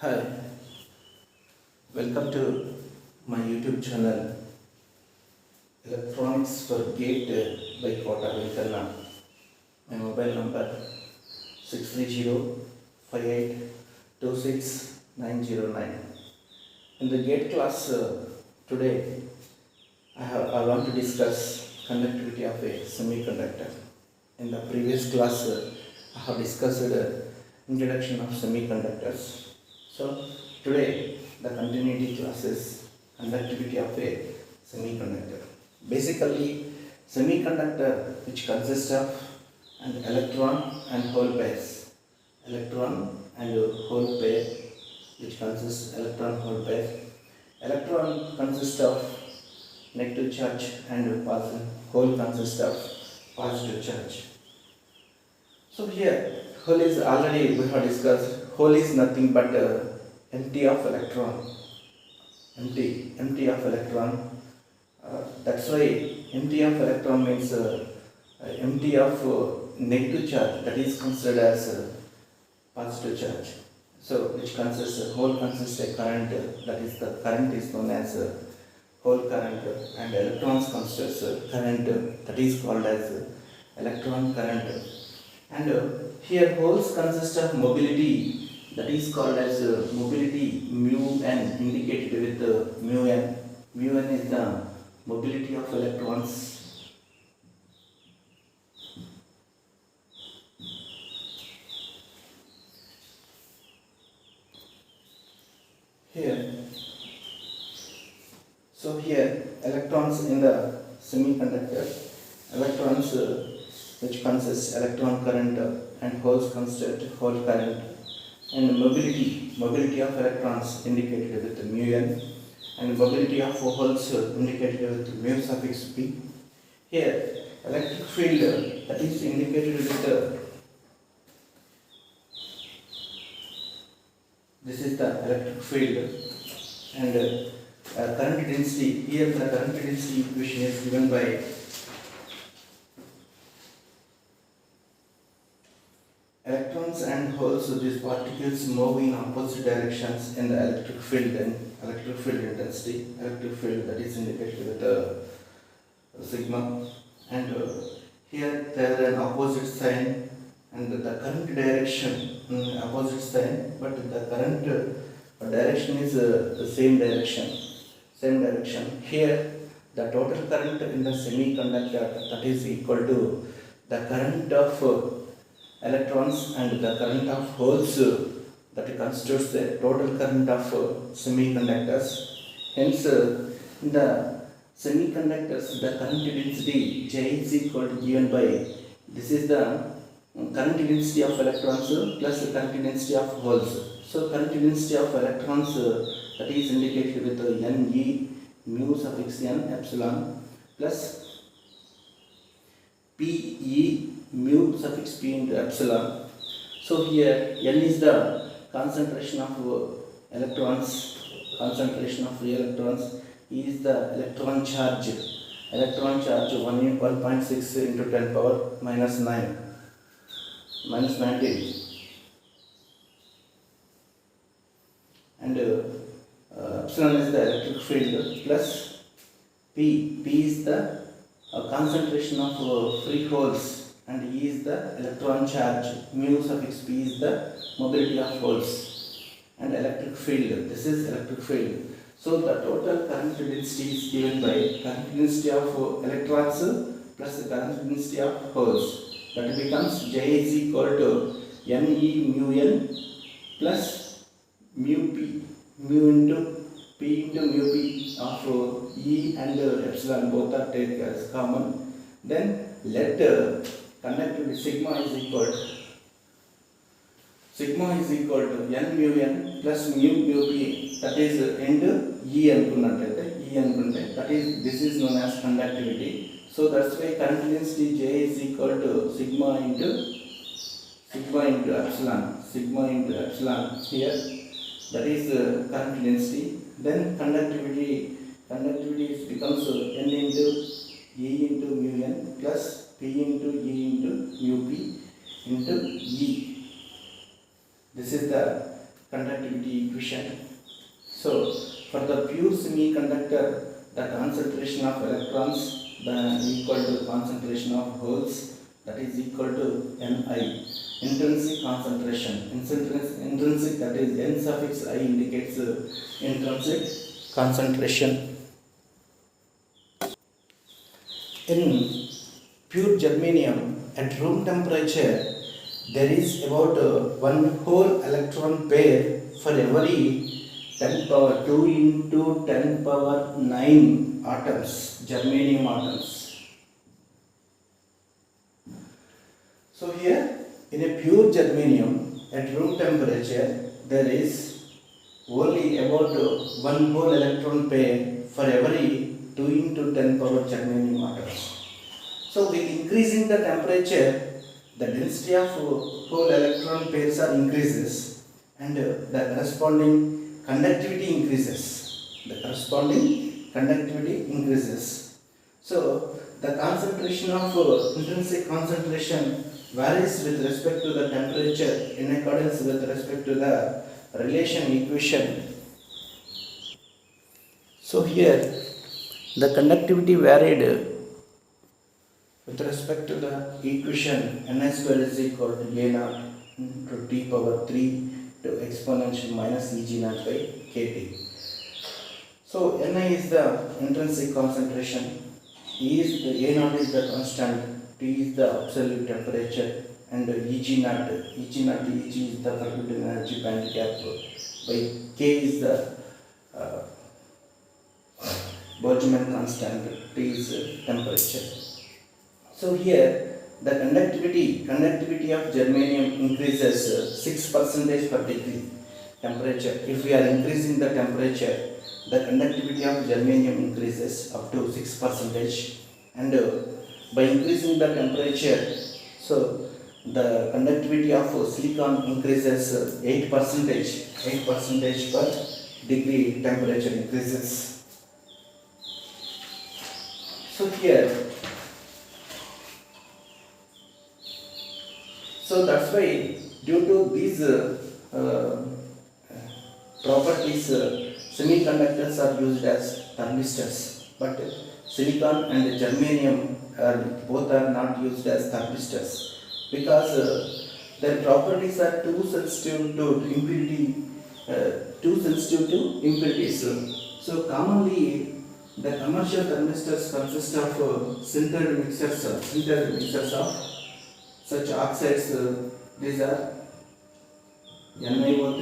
Hi, welcome to my YouTube channel Electronics for Gate by Kota Venkanna. My mobile number 630-5826-909. In the gate class today, I want to discuss conductivity of a semiconductor. In the previous class, I have discussed introduction of semiconductors. So today the continuity class is conductivity of a semiconductor. Basically, semiconductor which consists of an electron and hole pairs. Electron and hole pair which consists electron hole pair. Electron consists of negative charge and positive. Hole consists of positive charge. So here hole is already we have discussed. Hole is nothing but empty of electron. Empty of electron. That's why empty of electron means empty of negative charge. That is considered as positive charge. So which consists hole consists a current. That is the current is known as hole current, and electrons consists current. That is called as electron current. And here holes consist of mobility, that is called as mobility mu n, indicated with mu n. Mu n is the mobility of electrons. Here electrons in the semiconductor, electrons which consists electron current and holes consist hole current, and mobility of electrons indicated with mu n, and mobility of holes indicated with mu suffix p. Here electric field that is indicated with this is the electric field, and current density. Here the current density equation is given by electrons and holes. These particles move in opposite directions in the electric field and electric field intensity. Electric field that is indicated with sigma, and here there is an opposite sign and the current direction opposite sign, but the current direction is the same direction. Here the total current in the semiconductor, that is equal to the current of electrons and the current of holes, that constitutes the total current of semiconductors. Hence in the semiconductors the current density J is equal to given by, this is the current density of electrons plus the current density of holes. So current density of electrons that is indicated with Ne mu suffix n epsilon plus Pe mu suffix p into epsilon. So here N is the concentration of electrons, E is the electron charge 1.6 into 10 power minus 19, and epsilon is the electric field plus P is the concentration of free holes, and E is the electron charge, mu suffix p is the mobility of holes, and electric field, this is electric field. So the total current density is given by current density of electrons plus the current density of holes. That becomes J is equal to Ne mu n plus mu p, mu into p into mu p of E and epsilon, both are taken as common. Then let conductivity sigma is equal to n mu n plus mu p, that is into E anukunte, that is, this is known as conductivity. So that's why current density J is equal to sigma into epsilon here, that is current density. Then conductivity becomes n into E into mu n plus P into E into mu p into E. This is the conductivity equation. So for the pure semiconductor, the concentration of electrons equal to concentration of holes, that is equal to Ni. Intrinsic concentration, intrinsic, that is N suffix I indicates intrinsic concentration. In pure germanium at room temperature, there is about one whole electron pair for every 10 power 2 into 10 power 9 atoms, germanium atoms. So here in a pure germanium at room temperature, there is only about one whole electron pair for every 2 into 10 power germanium atoms. So with increasing the temperature, the density of whole electron pairs are increases, and the corresponding conductivity increases. The corresponding conductivity increases. So the concentration of intrinsic concentration varies with respect to the temperature in accordance with respect to the relation equation. So here the conductivity varied with respect to the equation Ni square is equal to A naught into T power 3 to exponential minus Eg naught by Kt. So Ni is the intrinsic concentration, E is the A naught is the constant, T is the absolute temperature, and Eg naught is the permitted energy band gap by K is the Boltzmann constant, T is temperature. So here the conductivity of germanium increases 6% per degree temperature. If we are increasing the temperature, the conductivity of germanium increases up to 6%, and by increasing the temperature, so the conductivity of silicon increases 8% per degree temperature increases. So here, so that's why due to these properties, semiconductors are used as thermistors, but silicon and germanium both are not used as thermistors because their properties are too sensitive to impurities. So commonly the commercial thermistors consist of sintered mixers of such oxides. These are NiO3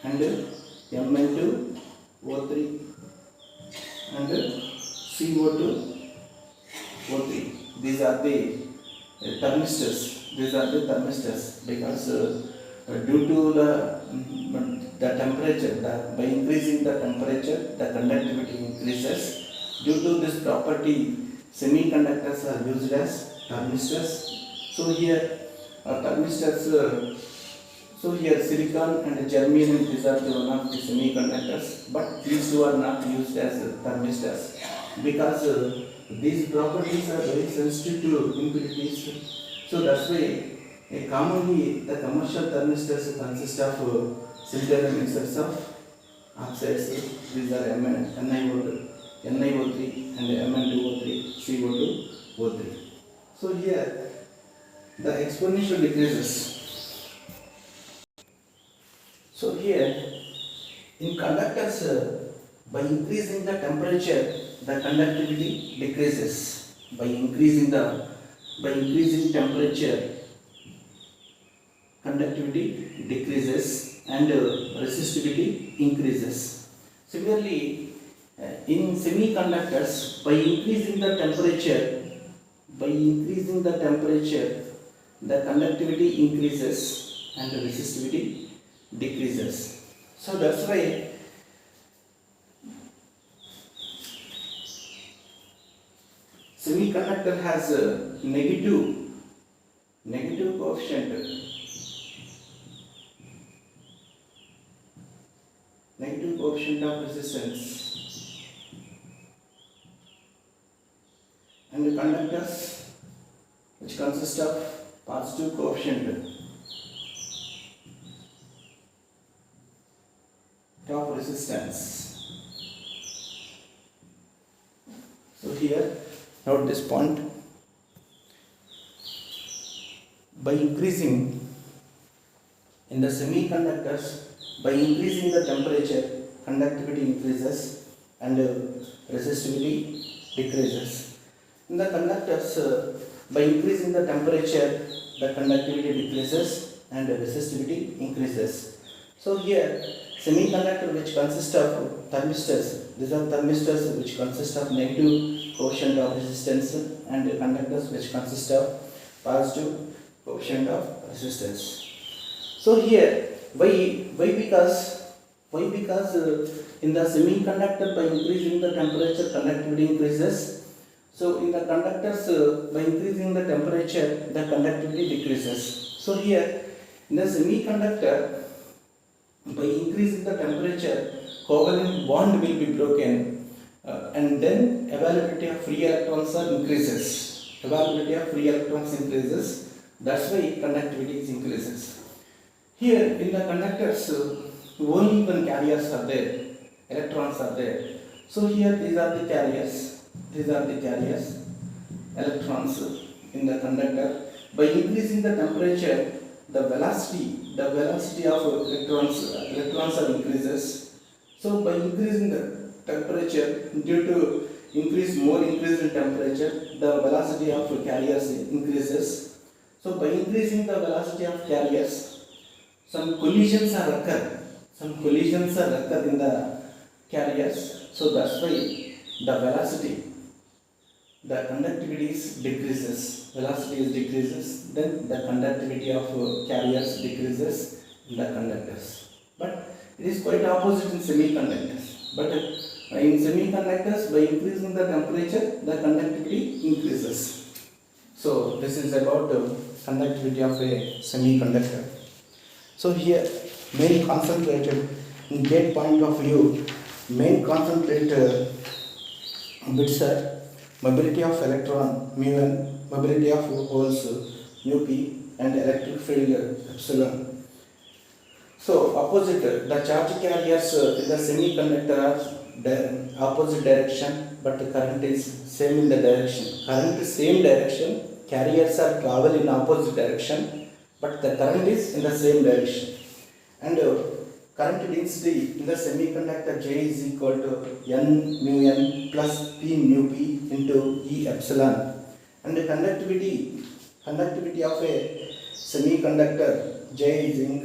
and Mn2O3 and CO2O3. These are the thermistors. Because due to the temperature, by increasing the temperature, the conductivity increases. Due to this property, semiconductors are used as thermistors. So here silicon and germanium, these are one of the semiconductors, but these two are not used as thermistors because these properties are very sensitive to impurities. So that's why commonly the commercial thermistors consist of sintered mixers of oxides. These are NiO3 and Mn2O3, CO2O3. So here the exponential decreases. So here in conductors, by increasing the temperature, the conductivity decreases. By increasing temperature, conductivity decreases and resistivity increases. Similarly, in semiconductors, by increasing the temperature, the conductivity increases and the resistivity decreases. So that's why semiconductor has a negative coefficient of resistance, and the conductors which consist of positive coefficient of resistance. So here note this point. By increasing in the semiconductors, by increasing the temperature, conductivity increases and resistivity decreases. In the conductors, by increasing the temperature, the conductivity decreases and resistivity increases. So here, semiconductor which consists of thermistors, these are thermistors which consist of negative quotient of resistance, and conductors which consist of positive quotient of resistance. So here, why because in the semiconductor, by increasing the temperature, conductivity increases. So in the conductors, by increasing the temperature, the conductivity decreases. So here in the semiconductor, by increasing the temperature, covalent bond will be broken, and then availability of free electrons increases. Availability of free electrons increases. That's why conductivity increases. Here in the conductors, only one carriers are there, electrons are there. So here these are the carriers, electrons in the conductor. By increasing the temperature, the velocity of electrons are increases. So by increasing the temperature, due to increase in temperature, the velocity of carriers increases. So by increasing the velocity of carriers, some collisions are occur in the carriers. So that's why the velocity, the conductivity decreases. Velocity decreases, then the conductivity of carriers decreases in the conductors. But it is quite opposite in semiconductors. But in semiconductors, by increasing the temperature, the conductivity increases. So this is about conductivity of a semiconductor. So here, main concentrated in gate point of view, main concentrated bits are mobility of electron mu1, mobility of holes mu p, and electric field epsilon. So opposite, the charge carriers in the semiconductor are opposite direction, but the current is same in the direction. Current is same direction, carriers are travel in opposite direction, but the current is in the same direction. And current density in the semiconductor J is equal to N mu N plus P mu P into E epsilon. And the conductivity of a semiconductor J is in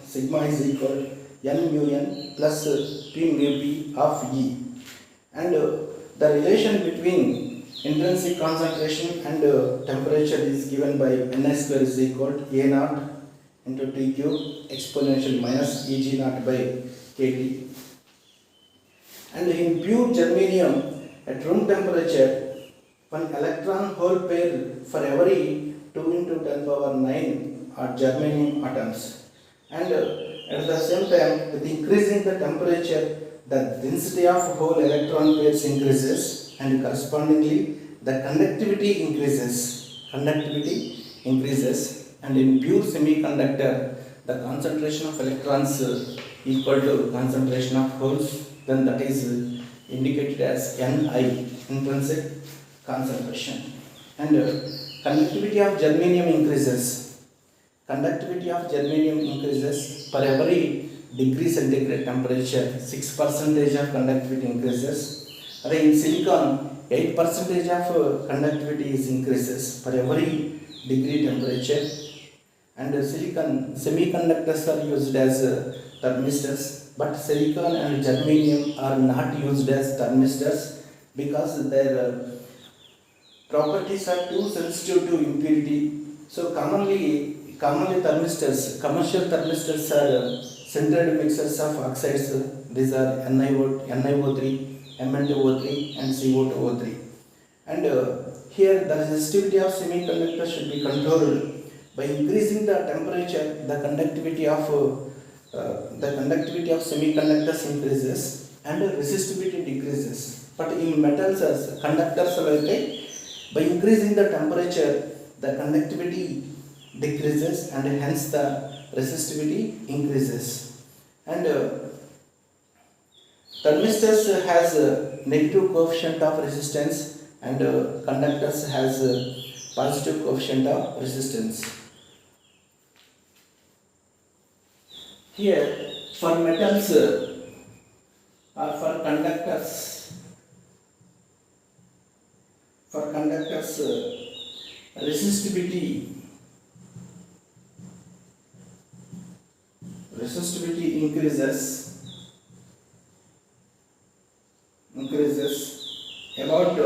sigma is equal to N mu N plus P mu P of E. And the relation between intrinsic concentration and temperature is given by Ni square is equal to A naught into T cube exponential minus Eg naught by kT. And in pure germanium at room temperature, one electron hole pair for every 2 into 10 power 9 are germanium atoms. And at the same time, with increasing the temperature, the density of whole electron pairs increases, and correspondingly the conductivity increases. And in pure semiconductor, the concentration of electrons equal to concentration of holes, then that is indicated as Ni, intrinsic concentration. And conductivity of germanium increases. For every degree centigrade temperature, 6% of conductivity increases. In silicon, 8% of conductivity is increases for every degree temperature. And semiconductors are used as thermistors, but silicon and germanium are not used as thermistors because their properties are too sensitive to impurity. So commonly thermistors, commercial thermistors are sintered mixtures of oxides. These are NiO3, Mn2O3 and CO2O3. And here the resistivity of semiconductor should be controlled. By increasing the temperature, the conductivity of semiconductors increases and resistivity decreases. But in metals as conductors, by increasing the temperature, the conductivity decreases and hence the resistivity increases. And Thermistors has a negative coefficient of resistance and conductors has a positive coefficient of resistance. Here for metals or for conductors resistivity increases about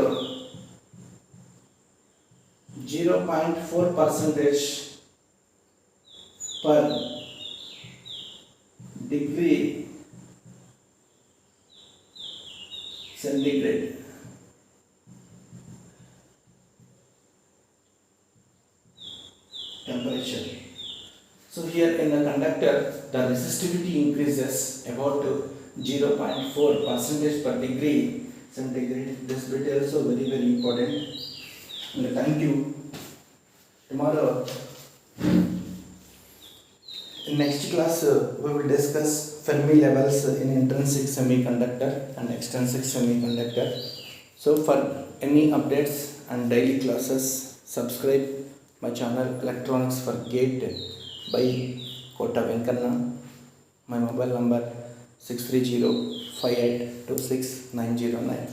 0.4 percentage per degree centigrade. Temperature. So here in the conductor, the resistivity increases about 0.4 percentage per degree centigrade. This bit is also very important. And thank you. Tomorrow, in next class, we will discuss Fermi levels in intrinsic semiconductor and extrinsic semiconductor. So for any updates and daily classes, subscribe my channel Electronics for Gate by Kota Venkanna. My mobile number 630-5826-909.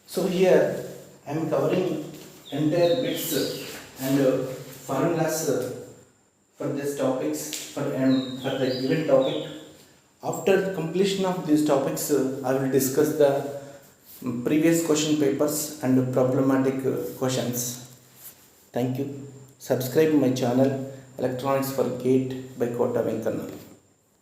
So here I am covering entire bits and formulas for these topics for the given topic. After completion of these topics, I will discuss the previous question papers and problematic questions. Thank you. Subscribe my channel Electronics for Gate by Kota Venkanna.